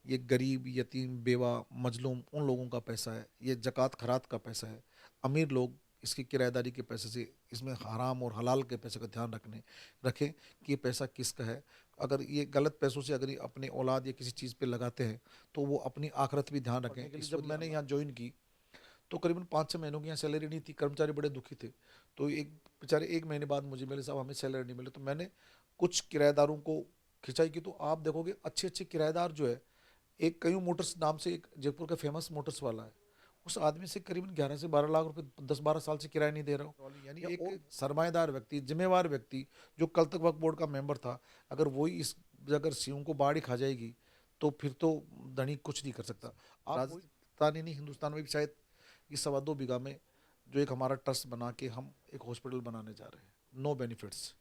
ये गरीब, यतीम, बेवा, मजलूम उन लोगों का पैसा है, ये ज़कात खरात का पैसा है। अमीर लोग इसकी किराएदारी के पैसे से, इसमें हराम और हलाल के पैसे का ध्यान रखें कि ये पैसा किसका है। अगर ये गलत पैसों से अगर ये अपने औलाद या किसी चीज़ पे लगाते हैं तो वो अपनी आखिरत भी ध्यान रखें। जब मैंने यहाँ ज्वाइन की तो करीबन 5-6 महीनों की यहाँ सैलरी नहीं थी, कर्मचारी बड़े दुखी थे। तो एक बेचारे 1 महीने बाद मुझे मिले, साहब हमें सैलरी नहीं मिली। तो मैंने कुछ किराएदारों को खिंचाई की, तो आप देखोगे अच्छे अच्छे किराएदार जो है, एक कयूं मोटर्स नाम से एक जयपुर का फेमस मोटर्स वाला है, उस आदमी से करीबन 11 से 12 लाख रुपए 10-12 साल से किराया नहीं दे रहा हूँ। यानी एक सरमाएदार व्यक्ति, जिम्मेवार व्यक्ति, जो कल तक वक्फ बोर्ड का मेंबर था, अगर वही इस अगर सीओ को बाढ़ ही खा जाएगी तो फिर तो धनी कुछ नहीं कर सकता। आप राजस्थान ही नहीं, हिंदुस्तान में भी शायद इस 2.25 बीघा में जो एक हमारा ट्रस्ट बना के हम एक हॉस्पिटल बनाने जा रहे हैं, नो बेनिफिट्स,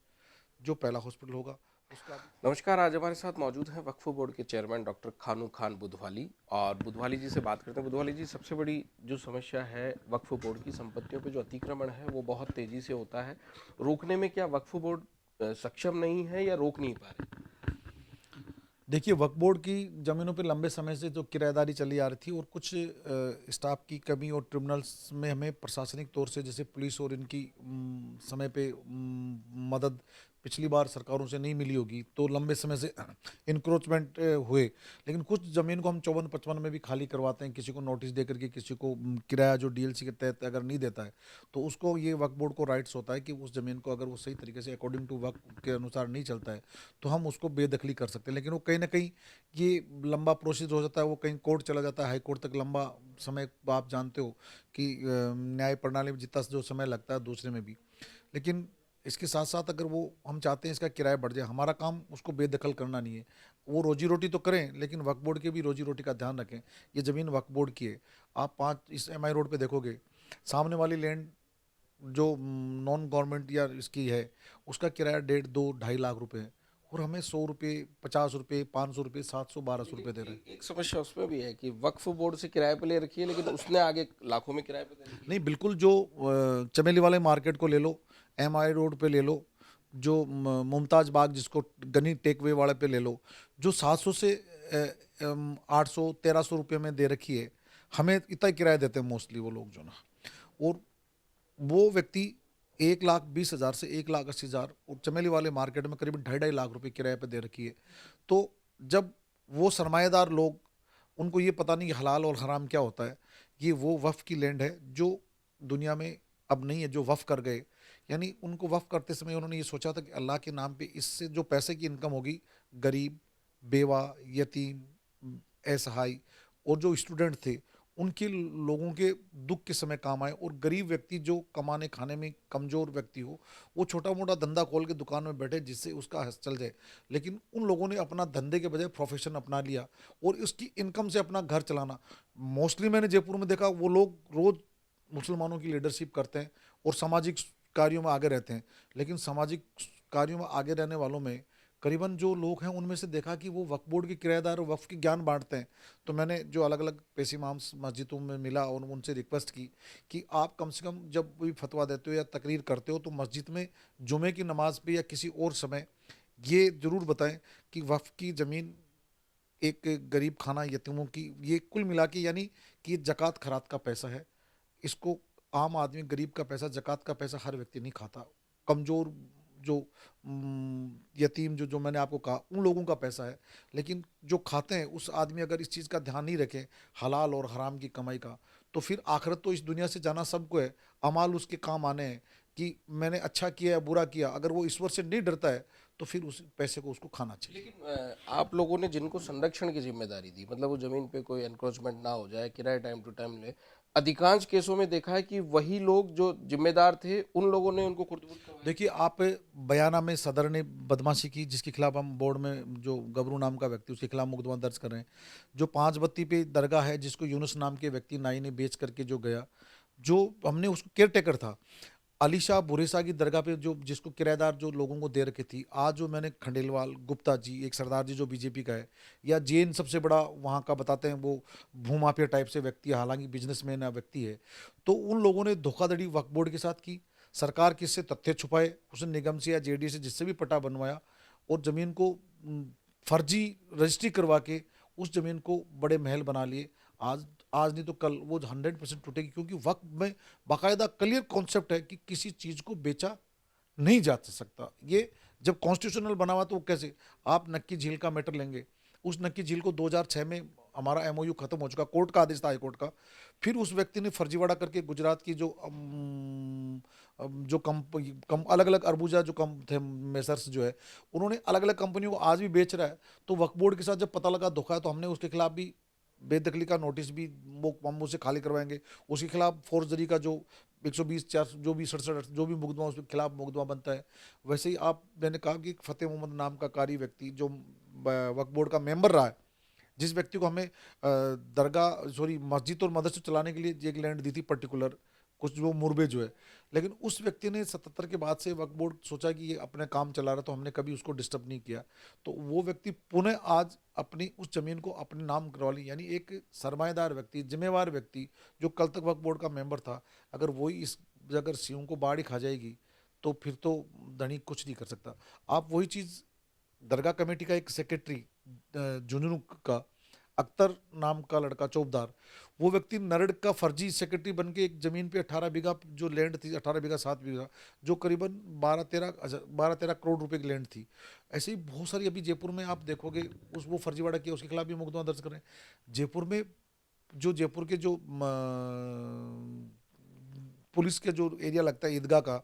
जो पहला हॉस्पिटल होगा उसका। नमस्कार, आज हमारे साथ मौजूद हैं वक्फ बोर्ड के चेयरमैन डॉक्टर खानू खान बुधवाली। और बुधवाली जी से बात करते हैं। बुधवाली जी, सबसे बड़ी जो समस्या है वक्फ बोर्ड की संपत्तियों पे जो अतिक्रमण है वो बहुत तेजी से होता है। रोकने में क्या वक्फ बोर्ड सक्षम नहीं है या रोक नहीं पा रहे? देखिए, वक्फ बोर्ड की ज़मीनों पे लंबे समय से जो किराएदारी चली आ रही थी और कुछ स्टाफ की कमी और ट्रिब्यूनल्स में हमें प्रशासनिक तौर से, जैसे पुलिस और इनकी समय पे मदद पिछली बार सरकारों से नहीं मिली होगी, तो लंबे समय से इंक्रोचमेंट हुए। लेकिन कुछ ज़मीन को हम 54-55 में भी खाली करवाते हैं, किसी को नोटिस दे करके, किसी को किराया जो डीएलसी के तहत अगर नहीं देता है तो उसको, ये वक्फ बोर्ड को राइट्स होता है कि उस ज़मीन को अगर वो सही तरीके से अकॉर्डिंग टू वक्फ के अनुसार नहीं चलता है तो हम उसको बेदखली कर सकते हैं। लेकिन वो कहीं ना कहीं ये लंबा प्रोसेस हो जाता है, वो कहीं कोर्ट चला जाता है, हाई कोर्ट तक लंबा समय, आप जानते हो कि न्याय प्रणाली में जितना जो समय लगता है दूसरे में भी। लेकिन इसके साथ साथ अगर वो, हम चाहते हैं इसका किराया बढ़ जाए, हमारा काम उसको बेदखल करना नहीं है। वो रोजी रोटी तो करें, लेकिन वक्फ बोर्ड के भी रोजी रोटी का ध्यान रखें। ये ज़मीन वक्फ बोर्ड की है। आप 5 इस एमआई रोड पे देखोगे, सामने वाली लैंड जो नॉन गवर्नमेंट या इसकी है, उसका किराया 1.5-2-2.5 लाख रुपए है, और हमें 100 रुपये, 50 रुपये, 500 रुपये, 700-1200 रुपये दे रहे हैं। एक समस्या उसमें भी है कि वक्फ बोर्ड से किराए पे ले रखी है, लेकिन उसने आगे लाखों में किराए पे दे रखी है। नहीं, बिल्कुल, जो चमेली वाले मार्केट को ले लो, एमआई रोड पे ले लो, जो मुमताज बाग जिसको गनी टेक वे वाले पे ले लो, जो 700 से 800-1300 रुपये में दे रखी है, हमें इतना ही किराया देते हैं मोस्टली वो लोग जो ना। और वो व्यक्ति 1,20,000 से 1,80,000, और चमेली वाले मार्केट में करीब 2.5-2.5 लाख रुपए किराए पे दे रखी है। तो जब वो सरमाएदार लोग, उनको ये पता नहीं कि हलाल और हराम क्या होता है। ये वो वफ़ की लैंड है जो दुनिया में अब नहीं है, जो वफ़ कर गए। यानी उनको वफ़ करते समय उन्होंने ये सोचा था कि अल्लाह के नाम पे इससे जो पैसे की इनकम होगी, गरीब, बेवा, यतीम, असहाय और जो स्टूडेंट थे, उनके लोगों के दुख के समय काम आए। और गरीब व्यक्ति जो कमाने खाने में कमज़ोर व्यक्ति हो, वो छोटा मोटा धंधा खोल के दुकान में बैठे जिससे उसका हस चल जाए। लेकिन उन लोगों ने अपना धंधे के बजाय प्रोफेशन अपना लिया और उसकी इनकम से अपना घर चलाना। मोस्टली मैंने जयपुर में देखा, वो लोग रोज़ मुसलमानों की लीडरशिप करते हैं और सामाजिक कार्यों में आगे रहते हैं। लेकिन सामाजिक कार्यों में आगे रहने वालों में करीबन जो लोग हैं, उनमें से देखा कि वो वक्फ बोर्ड के किराएदार और वक्फ की ज्ञान बांटते हैं। तो मैंने जो अलग अलग पैसे इमाम्स मस्जिदों में मिला और उनसे रिक्वेस्ट की कि आप कम से कम जब भी फतवा देते हो या तकरीर करते हो तो मस्जिद में जुमे की नमाज पे या किसी और समय ये ज़रूर बताएं कि वक्फ की ज़मीन एक गरीब खाना यतीमों की, ये कुल मिला के, यानी कि ये जक़ात खरात का पैसा है। इसको आम आदमी, गरीब का पैसा, जक़ात का पैसा हर व्यक्ति नहीं खाता। कमज़ोर जो यतीम, जो जो मैंने आपको कहा, उन लोगों का पैसा है। लेकिन जो खाते हैं उस आदमी अगर इस चीज़ का ध्यान नहीं रखे, हलाल और हराम की कमाई का, तो फिर आखिरत तो इस दुनिया से जाना सबको है। अमाल उसके काम आने हैं कि मैंने अच्छा किया या बुरा किया। अगर वो ईश्वर से नहीं डरता है तो फिर उस पैसे को उसको खाना चाहिए। लेकिन आप लोगों ने जिनको संरक्षण की जिम्मेदारी दी, मतलब वो जमीन पे कोई एनक्रोचमेंट ना हो जाए, किराए टाइम टू टाइम ले, अधिकांश केसों में देखा है कि वही लोग जो जिम्मेदार थे उन लोगों ने उनको खुर्द-बुर्द करवाया। देखिए, आप बयाना में सदर ने बदमाशी की, जिसके खिलाफ हम बोर्ड में, जो गबरू नाम का व्यक्ति, उसके खिलाफ मुकदमा दर्ज कर रहे हैं। जो 5 बत्ती पे दरगाह है, जिसको यूनुस नाम के व्यक्ति नाई ने बेच करके जो गया, जो हमने उसको केयर टेकर था। अलीशाह बुरेसा की दरगाह पे जो, जिसको किराएदार जो लोगों को दे रखी थी, आज जो मैंने खंडेलवाल गुप्ता जी, एक सरदार जी जो बीजेपी का है, या जैन सबसे बड़ा वहाँ का बताते हैं, वो भूमाफिया टाइप से व्यक्ति है, हालांकि बिजनेसमैन व्यक्ति है। तो उन लोगों ने धोखाधड़ी वक्फ बोर्ड के साथ की। सरकार किससे तथ्य छुपाए, उसने निगम से या जेडी से जिससे भी पट्टा बनवाया, और ज़मीन को फर्जी रजिस्ट्री करवा के उस ज़मीन को बड़े महल बना लिए। आज आज नहीं तो कल वो 100% टूटेगी, क्योंकि वक़्त में बाकायदा क्लियर कॉन्सेप्ट है कि किसी चीज़ को बेचा नहीं जा सकता। ये जब कॉन्स्टिट्यूशनल बना हुआ तो वो कैसे, आप नक्की झील का मैटर लेंगे, उस नक्की झील को 2006 में हमारा एमओयू खत्म हो चुका, कोर्ट का आदेश था, हाई कोर्ट का। फिर उस व्यक्ति ने फर्जीवाड़ा करके गुजरात की जो जो अलग अलग अरबूजा जो कम थे मेसर्स जो है, उन्होंने अलग अलग कंपनियों को आज भी बेच रहा है। तो वक्फ बोर्ड के साथ जब पता लगा धोखा है, तो हमने उसके खिलाफ भी बेदखली का नोटिस भी वो हम उसे खाली करवाएंगे। उसके खिलाफ फोर्जरी का जो 120 4 जो भी 67 जो भी मुकदमा उसके खिलाफ मुकदमा बनता है। वैसे ही आप, मैंने कहा कि फतेह मोहम्मद नाम का कारी व्यक्ति जो वक्फ बोर्ड का मेंबर रहा है, जिस व्यक्ति को हमें दरगाह सॉरी मस्जिद और मदरसे चलाने के लिए एक लैंड दी थी पर्टिकुलर, कुछ जो मुरबे जो है, लेकिन उस व्यक्ति ने 77 के बाद से वक्फ बोर्ड सोचा कि ये अपने काम चला रहा, तो हमने कभी उसको डिस्टर्ब नहीं किया। तो वो व्यक्ति पुनः आज अपनी उस जमीन को अपने नाम करवा ली। यानी एक सरमाएदार व्यक्ति, जिम्मेवार व्यक्ति, जो कल तक वक्फ बोर्ड का मेंबर था, अगर वही इस अगर सीओ को बाढ़ ही खा जाएगी, तो फिर तो धनिक कुछ नहीं कर सकता। आप वही चीज़ दरगाह कमेटी का एक सेक्रेटरी जुनून का अख्तर नाम का लड़का चौबदार, वो व्यक्ति नरड़ का फर्जी सेक्रेटरी बन के एक जमीन पे 18 बीघा जो लैंड थी, 18 बीघा 7 बीघा, जो करीबन 12-13 करोड़ रुपए की लैंड थी। ऐसे ही बहुत सारी अभी जयपुर में आप देखोगे, उस वो फर्जीवाड़ा किया, उसके खिलाफ भी मुकदमा दर्ज कर रहे हैं। जयपुर में जो जयपुर के जो पुलिस के जो एरिया लगता है ईदगाह का,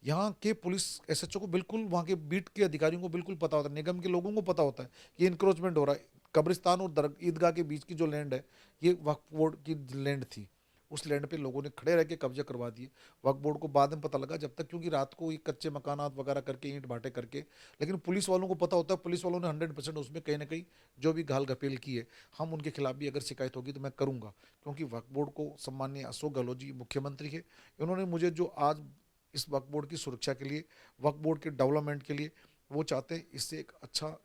यहाँ के पुलिस एसएचओ को बिल्कुल, वहाँ के बीट के अधिकारियों को बिल्कुल पता होता है, निगम के लोगों को पता होता है कि इंक्रोचमेंट हो रहा है। कब्रिस्तान और ईदगाह के बीच की जो लैंड है, ये वक्फ बोर्ड की लैंड थी। उस लैंड पे लोगों ने खड़े रह के कब्जा करवा दिए। वक्फ बोर्ड को बाद में पता लगा, जब तक क्योंकि रात को ये कच्चे मकानात वगैरह करके ईंट भाटे करके, लेकिन पुलिस वालों को पता होता है, पुलिस वालों ने 100% उसमें कहीं ना कहीं जो भी घाल घपेल की है, हम उनके खिलाफ भी अगर शिकायत होगी तो मैं करूँगा। क्योंकि वक्फ बोर्ड को सम्मान्य अशोक गहलोत जी मुख्यमंत्री है, इन्होंने मुझे जो आज इस वक्फ बोर्ड की सुरक्षा के लिए, वक्फ बोर्ड के डेवलपमेंट के लिए, वो चाहते हैं इससे एक अच्छा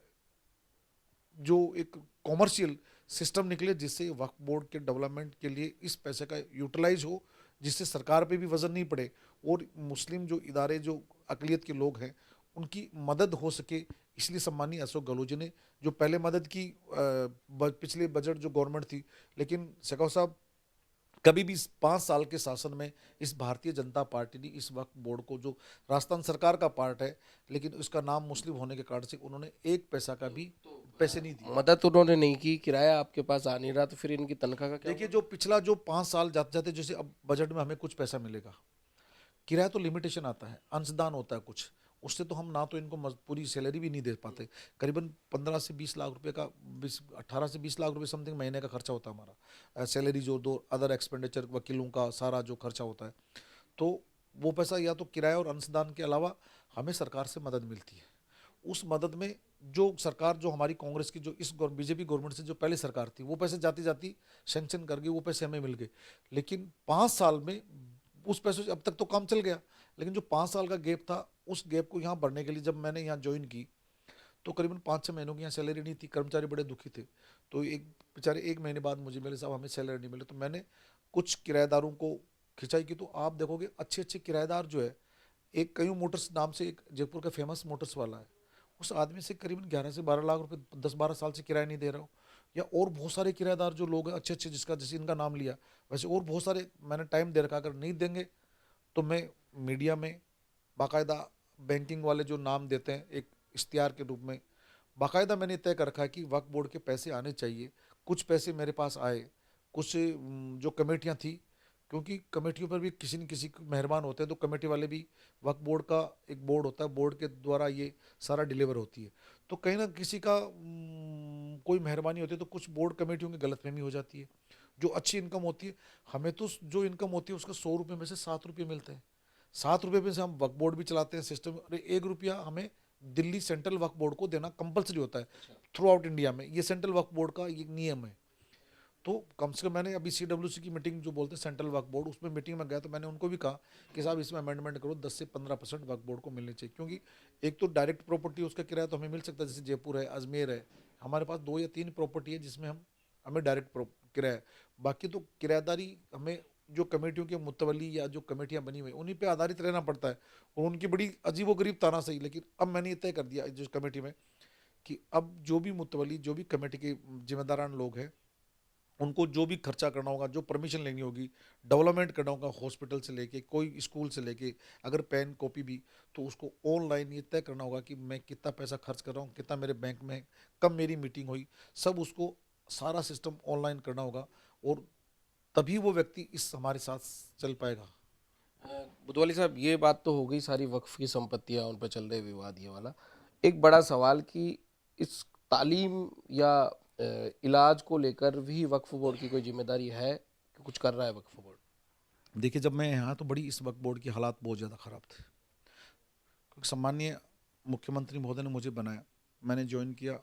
जो एक कॉमर्शियल सिस्टम निकले, जिससे वक्फ बोर्ड के डेवलपमेंट के लिए इस पैसे का यूटिलाइज हो, जिससे सरकार पे भी वजन नहीं पड़े, और मुस्लिम जो इदारे जो अकलियत के लोग हैं उनकी मदद हो सके। इसलिए सम्मानीय अशोक गहलोत जी ने जो पहले मदद की पिछले बजट जो गवर्नमेंट थी, लेकिन शेखावत साहब कभी भी इस 5 साल के शासन में इस भारतीय जनता पार्टी ने इस वक्फ बोर्ड को, जो राजस्थान सरकार का पार्ट है लेकिन उसका नाम मुस्लिम होने के कारण से, उन्होंने एक पैसा का भी पैसे नहीं दिए। मदद उन्होंने नहीं की, किराया आपके पास आ नहीं रहा, तो फिर इनकी तनख्वाह का क्या देखिए, जो पिछला जो 5 साल जाते जाते, जैसे अब बजट में हमें कुछ पैसा मिलेगा, किराया तो लिमिटेशन आता है, अंशदान होता है कुछ, उससे तो हम ना तो इनको पूरी सैलरी भी नहीं दे पाते। करीबन 15 से 20 लाख रुपए का, 18 से 20 लाख रुपए समथिंग महीने का खर्चा होता है हमारा, सैलरी जो दो अदर एक्सपेंडिचर वकीलों का सारा जो खर्चा होता है। तो वो पैसा या तो किराया और अंशदान के अलावा हमें सरकार से मदद मिलती है। उस मदद में जो सरकार, जो हमारी कांग्रेस की, जो इस बीजेपी गवर्नमेंट से जो पहले सरकार थी, वो पैसे जाती जाती सेंक्शन कर गई, वो पैसे हमें मिल गए। लेकिन 5 साल में उस पैसे से अब तक तो काम चल गया, लेकिन जो 5 साल का गैप था, उस गैप को यहाँ भरने के लिए जब मैंने यहाँ ज्वाइन की, तो करीबन 5-6 महीनों की यहाँ सैलरी नहीं थी, कर्मचारी बड़े दुखी थे। तो एक बेचारे 1 महीने बाद मुझे मिले, साहब हमें सैलरी नहीं मिले। तो मैंने कुछ किराएदारों को खिंचाई की, तो आप देखोगे अच्छे अच्छे किराएदार जो है, एक कयूं मोटर्स नाम से एक जयपुर का फेमस मोटर्स वाला है, उस आदमी से करीबन 11 से 12 लाख रुपए 10-12 साल से किराया नहीं दे रहा हूँ। या और बहुत सारे किराएदार जो लोग हैं अच्छे अच्छे, जिसका जैसे इनका नाम लिया, वैसे और बहुत सारे मैंने टाइम दे रखा, अगर नहीं देंगे तो मैं मीडिया में बाकायदा, बैंकिंग वाले जो नाम देते हैं एक इश्तिहार के रूप में, बाकायदा मैंने तय कर रखा है कि वक्फ बोर्ड के पैसे आने चाहिए। कुछ पैसे मेरे पास आए, कुछ जो कमेटियां थी, क्योंकि कमेटियों पर भी किसी न किसी मेहरबान होते हैं, तो कमेटी वाले भी, वक्फ बोर्ड का एक बोर्ड होता है, बोर्ड के द्वारा ये सारा डिलीवर होती है। तो कहीं ना किसी का कोई मेहरबानी होती है, तो कुछ बोर्ड कमेटियों की गलतफहमी हो जाती है। जो अच्छी इनकम होती है, हमें तो जो इनकम होती है उसका 100 रुपये में से 7 रुपये मिलते हैं। 7 रुपये में से हम वक्फ बोर्ड भी चलाते हैं सिस्टम, और 1 रुपया हमें दिल्ली सेंट्रल वक्फ बोर्ड को देना कंपलसरी होता है थ्रू आउट इंडिया में। ये सेंट्रल वक्फ बोर्ड का ये नियम है। तो कम से कम मैंने अभी CWC की मीटिंग जो बोलते हैं सेंट्रल वक्फ बोर्ड, उसमें मीटिंग में गया, तो मैंने उनको भी कहा कि साहब इसमें अमेंडमेंट करो, 10 से 15% वक्फ बोर्ड को मिलनी चाहिए। क्योंकि एक तो डायरेक्ट प्रॉपर्टी उसका किराया तो हमें मिल सकता है, जैसे जयपुर है, अजमेर है, हमारे पास 2 या 3 प्रॉपर्टी है जिसमें हमें डायरेक्ट किराया। बाकी तो किराएदारी हमें जो कमेटियों के मुतवली या जो कमेटियां बनी हुई उन्हीं पे आधारित रहना पड़ता है, और उनकी बड़ी अजीबोगरीब तानाशाही। लेकिन अब मैंने ये तय कर दिया जिस कमेटी में कि अब जो भी मुतवली, जो भी कमेटी के जिम्मेदारान लोग हैं, उनको जो भी खर्चा करना होगा, जो परमिशन लेनी होगी, डेवलपमेंट करना होगा, हॉस्पिटल से लेके कोई स्कूल से लेके, अगर पेन कॉपी भी, तो उसको ऑनलाइन ये तय करना होगा कि मैं कितना पैसा खर्च कर रहा हूँ, कितना मेरे बैंक में है, कब मेरी मीटिंग हुई, सब उसको सारा सिस्टम ऑनलाइन करना होगा। और तभी वो व्यक्ति इस हमारे साथ चल पाएगा। बुधवाली साहब, ये बात तो हो गई सारी वक्फ की संपत्तियां, उन पर चल रहे विवाद, ये वाला एक बड़ा सवाल कि इस तालीम या इलाज को लेकर भी वक्फ बोर्ड की कोई जिम्मेदारी है कि कुछ कर रहा है वक्फ बोर्ड? देखिए, जब मैं यहाँ तो बड़ी इस वक्त बोर्ड की हालात बहुत ज़्यादा ख़राब थे, क्योंकि सम्मानीय मुख्यमंत्री महोदय ने मुझे बनाया, मैंने ज्वाइन किया,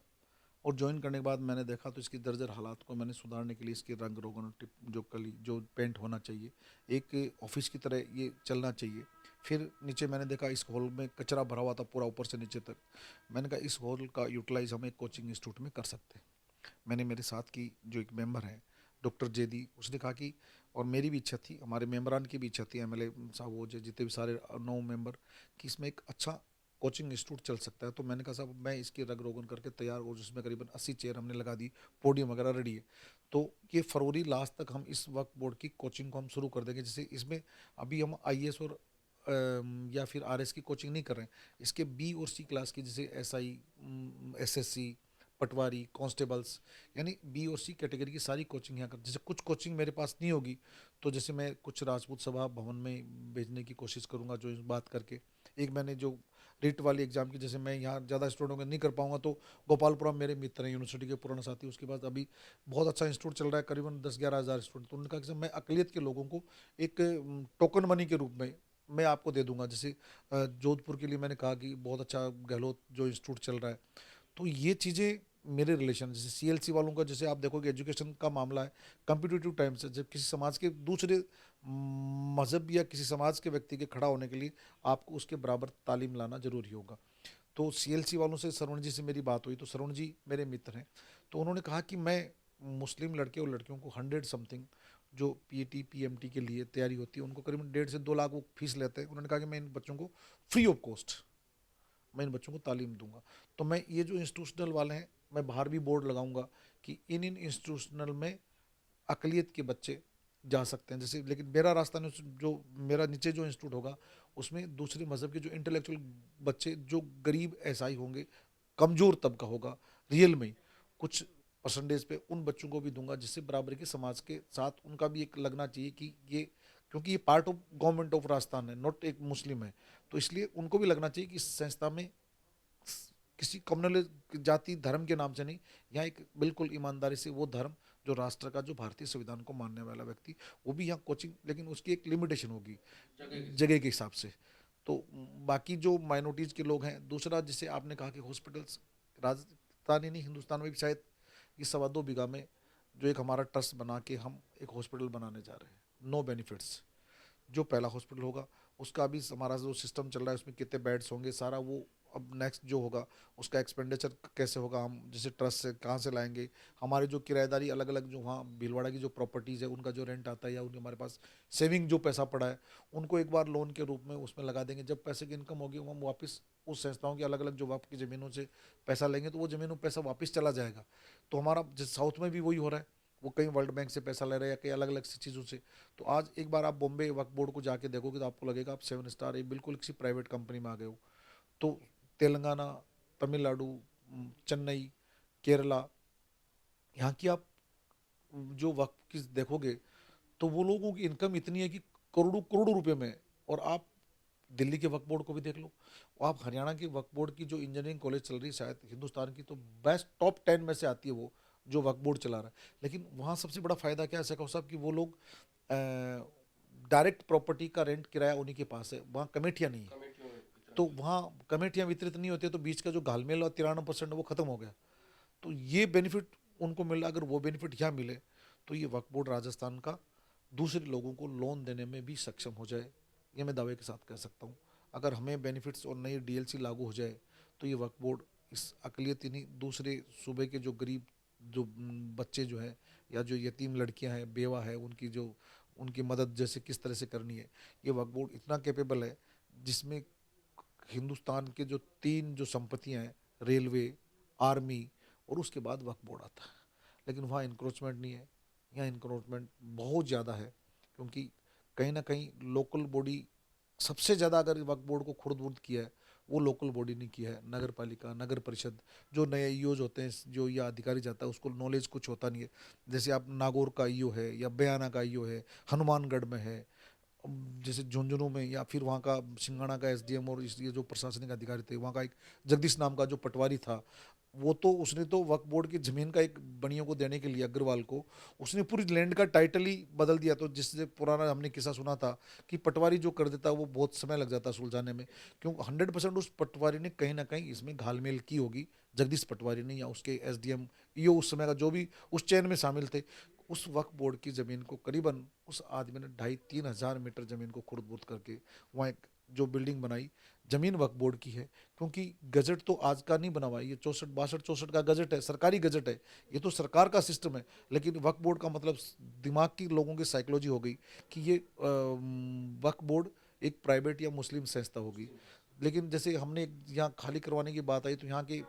और ज्वाइन करने के बाद मैंने देखा तो इसकी दर्जर हालात को मैंने सुधारने के लिए इसके रंग रोगन टिप जो कली जो पेंट होना चाहिए, एक ऑफिस की तरह ये चलना चाहिए। फिर नीचे मैंने देखा इस हॉल में कचरा भरा हुआ था पूरा ऊपर से नीचे तक। मैंने कहा इस हॉल का यूटिलाइज हम एक कोचिंग इंस्टीट्यूट में कर सकते हैं। मैंने मेरे साथ की जो एक मेंबर है डॉक्टर जेदी, उसने कहा कि, और मेरी भी इच्छा थी, हमारे मेम्बरान की भी इच्छा थी, एमएलए साहब वो जो जितने भी सारे 9 मेंबर, कि इसमें एक अच्छा कोचिंग इंस्टीट्यूट चल सकता है। तो मैंने कहा साहब मैं इसकी रग रोगन करके तैयार, और जिसमें करीबन 80 चेयर हमने लगा दी, पोडियम वगैरह रेडी है। तो ये फरवरी लास्ट तक हम इस वक्त बोर्ड की कोचिंग को हम शुरू कर देंगे। जैसे इसमें अभी हम आईएएस और या फिर आरएस की कोचिंग नहीं कर रहे हैं, इसके बी और सी क्लास की, जैसे एसआई, एसएससी, पटवारी, कांस्टेबल्स, यानी बी और सी कैटेगरी की सारी कोचिंग यहाँ कर। जैसे कुछ कोचिंग मेरे पास नहीं होगी, तो जैसे मैं कुछ राजपूत सभा भवन में भेजने की कोशिश करूँगा, जो इस बात करके एक मैंने जो रिट वाली एग्जाम की, जैसे मैं यहाँ ज़्यादा स्टूडेंटों को नहीं कर पाऊंगा, तो गोपालपुरम मेरे मित्र हैं यूनिवर्सिटी के पुराने साथी, उसके बाद अभी बहुत अच्छा इंस्टीट्यूट चल रहा है, करीबन 10-11 हज़ार स्टूडेंट। तो उन्होंने कहा कि सर मैं अकलियत के लोगों को एक टोकन मनी के रूप में मैं आपको दे दूंगा। जैसे जोधपुर के लिए मैंने कहा कि बहुत अच्छा गहलोत जो इंस्टीट्यूट चल रहा है। तो ये चीज़ें मेरे रिलेशन, जैसे सीएलसी वालों का, जैसे आप देखोगे एजुकेशन का मामला है, कम्पिटिटिव टाइम से जब किसी समाज के दूसरे मज़हब या किसी समाज के व्यक्ति के खड़ा होने के लिए आपको उसके बराबर तालीम लाना जरूरी होगा। तो सीएलसी वालों से सरवण जी से मेरी बात हुई, तो सरवण जी मेरे मित्र हैं, तो उन्होंने कहा कि मैं मुस्लिम लड़के और लड़कियों को 100 समथिंग जो पीएटी पीएमटी के लिए तैयारी होती है, उनको करीबन 1.5 से 2 लाख वो फीस लेते हैं। उन्होंने कहा कि मैं इन बच्चों को फ्री ऑफ कॉस्ट, मैं इन बच्चों को तालीम दूंगा। तो मैं ये जो इंस्टीट्यूशनल वाले हैं, मैं बाहर भी बोर्ड लगाऊंगा कि इन इन इंस्टीट्यूशनल में अकलियत के बच्चे जा सकते हैं। जैसे लेकिन मेरा रास्ता नहीं, जो मेरा नीचे जो इंस्टीट्यूट होगा उसमें दूसरे मज़हब के जो इंटेलेक्चुअल बच्चे, जो गरीब ऐसाई होंगे, कमज़ोर तबका होगा रियल में, कुछ परसेंटेज पे उन बच्चों को भी दूंगा, जिससे बराबरी के समाज के साथ उनका भी एक लगना चाहिए कि ये, क्योंकि ये part of government of Rajasthan है, नॉट एक मुस्लिम है, तो इसलिए उनको भी लगना चाहिए कि इस संस्था में किसी कम्युनल जाति धर्म के नाम से नहीं, यहाँ एक बिल्कुल ईमानदारी से वो धर्म जो राष्ट्र का, जो भारतीय संविधान को मानने वाला व्यक्ति, वो भी यहाँ कोचिंग, लेकिन उसकी एक लिमिटेशन होगी जगह के हिसाब से। तो बाकी जो माइनॉरिटीज़ के लोग हैं, दूसरा जिसे आपने कहा कि हॉस्पिटल्स, राजस्थान ही नहीं हिंदुस्तान में भी शायद ये 2.25 बीघा में जो एक हमारा ट्रस्ट बना के हम एक हॉस्पिटल बनाने जा रहे हैं, नो बेनिफिट्स, जो पहला हॉस्पिटल होगा, उसका भी हमारा जो सिस्टम चल रहा है, उसमें कितने बेड्स होंगे, सारा वो अब नेक्स्ट जो होगा उसका एक्सपेंडिचर कैसे होगा, हम जैसे ट्रस्ट से कहाँ से लाएंगे, हमारे जो किराएदारी अलग अलग जो वहाँ भीलवाड़ा की जो प्रॉपर्टीज़ है उनका जो रेंट आता है, या उनके हमारे पास सेविंग जो पैसा पड़ा है, उनको एक बार लोन के रूप में उसमें लगा देंगे। जब पैसे की इनकम होगी हम वापस उस संस्थाओं की अलग अलग जो आपकी ज़मीनों से पैसा लेंगे, तो वो ज़मीनों पैसा वापस चला जाएगा। तो हमारा जैसे साउथ में भी वही हो रहा है, वो कहीं वर्ल्ड बैंक से पैसा ले रहे हैं या कई अलग अलग सी चीज़ों से। तो आज एक बार आप बॉम्बे वक्फ बोर्ड को जाके देखोगे तो आपको लगेगा आप 7 स्टार एक बिल्कुल किसी प्राइवेट कंपनी में आ गए हो। तो तेलंगाना, तमिलनाडु, चेन्नई, केरला, यहाँ की आप जो वक्फ की देखोगे, तो वो लोगों की इनकम इतनी है कि करोड़ों करोड़ों रुपए में है। और आप दिल्ली के वक्फ बोर्ड को भी देख लो, आप हरियाणा के वक्फ बोर्ड की जो इंजीनियरिंग कॉलेज चल रही है, शायद हिंदुस्तान की तो बेस्ट टॉप 10 में से आती है वो, जो वक्फ बोर्ड चला रहा है। लेकिन वहाँ सबसे बड़ा फ़ायदा क्या है शेखव साहब, कि वो लोग डायरेक्ट प्रॉपर्टी का रेंट किराया उन्हीं के पास है, वहाँ कमेटियाँ नहीं है। तो वहाँ कमेटियाँ वितरित नहीं होती है, तो बीच का जो घालमेल और 93% वो खत्म हो गया। तो ये बेनिफिट उनको मिला, अगर वो बेनिफिट यहाँ मिले तो ये वक्फ बोर्ड राजस्थान का दूसरे लोगों को लोन देने में भी सक्षम हो जाए, ये मैं दावे के साथ कह सकता हूँ। अगर हमें बेनिफिट्स और नई डीएलसी लागू हो जाए, तो ये वक्फ बोर्ड इस अकलियत यानी दूसरे सूबे के जो गरीब जो बच्चे जो हैं, या जो यतीम लड़कियां हैं, बेवा है, उनकी जो उनकी मदद जैसे किस तरह से करनी है, ये वक्फ बोर्ड इतना कैपेबल है, जिसमें हिंदुस्तान के जो 3 जो संपत्तियां हैं, रेलवे, आर्मी और उसके बाद वक्फ बोर्ड आता है। लेकिन वहाँ इंक्रोचमेंट नहीं है, यहाँ इंक्रोचमेंट बहुत ज़्यादा है, क्योंकि कहीं ना कहीं लोकल बॉडी सबसे ज़्यादा अगर वक्फ बोर्ड को खुर्द बुर्द किया है वो लोकल बॉडी ने किया है। नगर पालिका, नगर परिषद, जो नए ईओज होते हैं, जो या अधिकारी जाता है उसको नॉलेज कुछ होता नहीं है। जैसे आप नागौर का ईओ है या बयाना का ईओ है, हनुमानगढ़ में है, जैसे झुंझुनू में, या फिर वहाँ का सिंघाड़ा का एसडीएम और इसलिए जो प्रशासनिक अधिकारी थे, वहाँ का एक जगदीश नाम का जो पटवारी था, वो तो उसने तो वक्फ बोर्ड की जमीन का एक बनियों को देने के लिए अग्रवाल को उसने पूरी लैंड का टाइटल ही बदल दिया। तो जिससे पुराना हमने किस्सा सुना था कि पटवारी जो कर देता वो बहुत समय लग जाता सुलझाने में, क्योंकि 100% उस पटवारी ने कहीं ना कहीं इसमें घालमेल की होगी, जगदीश पटवारी ने या उसके एसडीएम ईओ उस समय का जो भी उस चेन में शामिल थे। उस वक्फ बोर्ड की ज़मीन को करीबन उस आदमी ने 2,500-3,000 मीटर ज़मीन को खुर्द बुर्द करके वहाँ एक जो बिल्डिंग बनाई, ज़मीन वक्फ बोर्ड की है। क्योंकि गजट तो आज का नहीं बना हुआ है, ये 64-62 का गजट है, सरकारी गजट है, ये तो सरकार का सिस्टम है। लेकिन वक्फ बोर्ड का मतलब दिमाग की लोगों की साइकोलॉजी हो गई कि ये वक्फ बोर्ड एक प्राइवेट या मुस्लिम संस्था होगी। लेकिन जैसे हमने यहाँ खाली करवाने की बात आई तो यहाँ के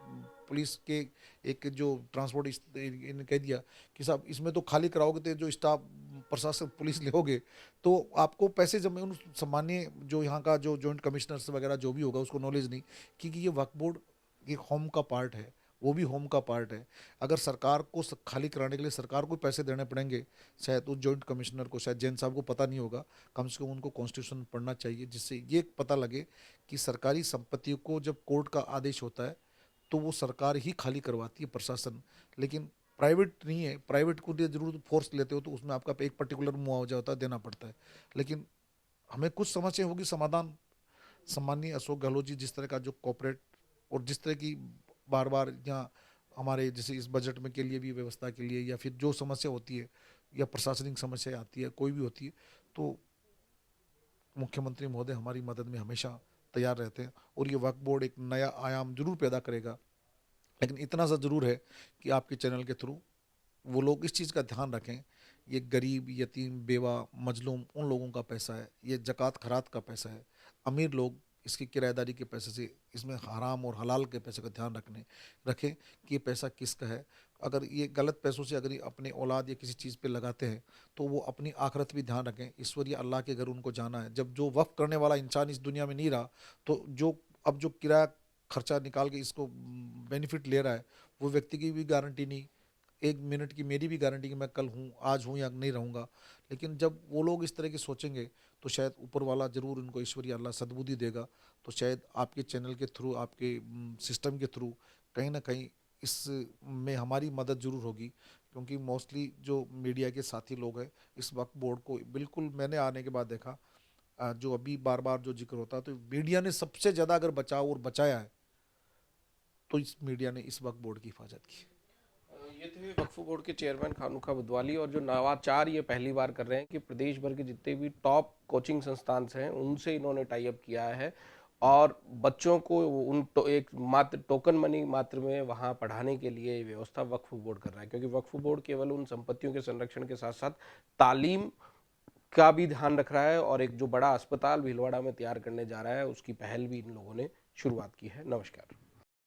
पुलिस के एक जो ट्रांसपोर्ट इन्हें कह दिया कि साहब इसमें तो खाली कराओगे तो जो स्टाफ प्रशासन पुलिस लोगे तो आपको पैसे जब उन सामान्य जो यहाँ का जो जॉइंट कमिश्नर्स वगैरह जो भी होगा उसको नॉलेज नहीं, क्योंकि ये वक्फ बोर्ड एक होम का पार्ट है, वो भी होम का पार्ट है। अगर सरकार को खाली कराने के लिए सरकार को पैसे देने पड़ेंगे, शायद उस जॉइंट कमिश्नर को, शायद जैन साहब को पता नहीं होगा, कम से कम उनको कॉन्स्टिट्यूशन पढ़ना चाहिए, जिससे ये पता लगे कि सरकारी संपत्तियों को जब कोर्ट का आदेश होता है तो वो सरकार ही खाली करवाती है, प्रशासन। लेकिन प्राइवेट नहीं है, प्राइवेट को जरूर फोर्स लेते हो तो उसमें आपका एक पर्टिकुलर मुआवजा होता है, देना पड़ता है। लेकिन हमें कुछ समस्या होगी समाधान, सम्माननीय अशोक गहलोत जी जिस तरह का जो कॉपरेट और जिस तरह की बार बार यहाँ हमारे जैसे इस बजट में के लिए भी व्यवस्था के लिए या फिर जो समस्या होती है या प्रशासनिक समस्या आती है कोई भी होती है तो मुख्यमंत्री महोदय हमारी मदद में हमेशा तैयार रहते हैं। और ये वक्फ बोर्ड एक नया आयाम जरूर पैदा करेगा। लेकिन इतना सा ज़रूर है कि आपके चैनल के थ्रू वो लोग इस चीज़ का ध्यान रखें, ये गरीब, यतीम, बेवा, मजलूम उन लोगों का पैसा है, ये ज़कात खरात का पैसा है। अमीर लोग इसकी किराएदारी के पैसे से, इसमें हराम और हलाल के पैसे का ध्यान रखें कि ये पैसा किसका है। अगर ये गलत पैसों से अगर ये अपने औलाद या किसी चीज़ पे लगाते हैं तो वो अपनी आखिरत भी ध्यान रखें, ईश्वरीय अल्लाह के घर उनको जाना है। जब जो वक्फ करने वाला इंसान इस दुनिया में नहीं रहा तो जो अब जो किराया खर्चा निकाल के इसको बेनिफिट ले रहा है वो व्यक्ति की भी गारंटी नहीं, 1 मिनट की मेरी भी गारंटी कि मैं कल हूँ, आज हूँ या नहीं रहूँगा। लेकिन जब वो लोग इस तरह की सोचेंगे तो शायद ऊपर वाला ज़रूर उनको ईश्वरीय अल्लाह सद्बुद्धि देगा। तो शायद आपके चैनल के थ्रू, आपके सिस्टम के थ्रू कहीं ना कहीं इस में हमारी मदद ज़रूर होगी। क्योंकि मोस्टली जो मीडिया के साथी लोग हैं इस वक्त बोर्ड को बिल्कुल, मैंने आने के बाद देखा जो अभी बार बार जो जिक्र होता है तो मीडिया ने सबसे ज़्यादा अगर बचाव और बचाया है तो इस मीडिया ने इस वक्त बोर्ड की हिफाजत की। ये थे वक्फ बोर्ड के चेयरमैन खानुखा बुधवाली। और जो नवाचार ये पहली बार कर रहे हैं कि प्रदेश भर के जितने भी टॉप कोचिंग संस्थान हैं उनसे इन्होंने टाई अप किया है और बच्चों को एक मात्र टोकन मनी मात्र में वहाँ पढ़ाने के लिए ये व्यवस्था वक्फ बोर्ड कर रहा है। क्योंकि वक्फ बोर्ड केवल उन संपत्तियों के संरक्षण के साथ साथ तालीम का भी ध्यान रख रहा है और एक जो बड़ा अस्पताल भीलवाड़ा में तैयार करने जा रहा है उसकी पहल भी इन लोगों ने शुरुआत की है। नमस्कार।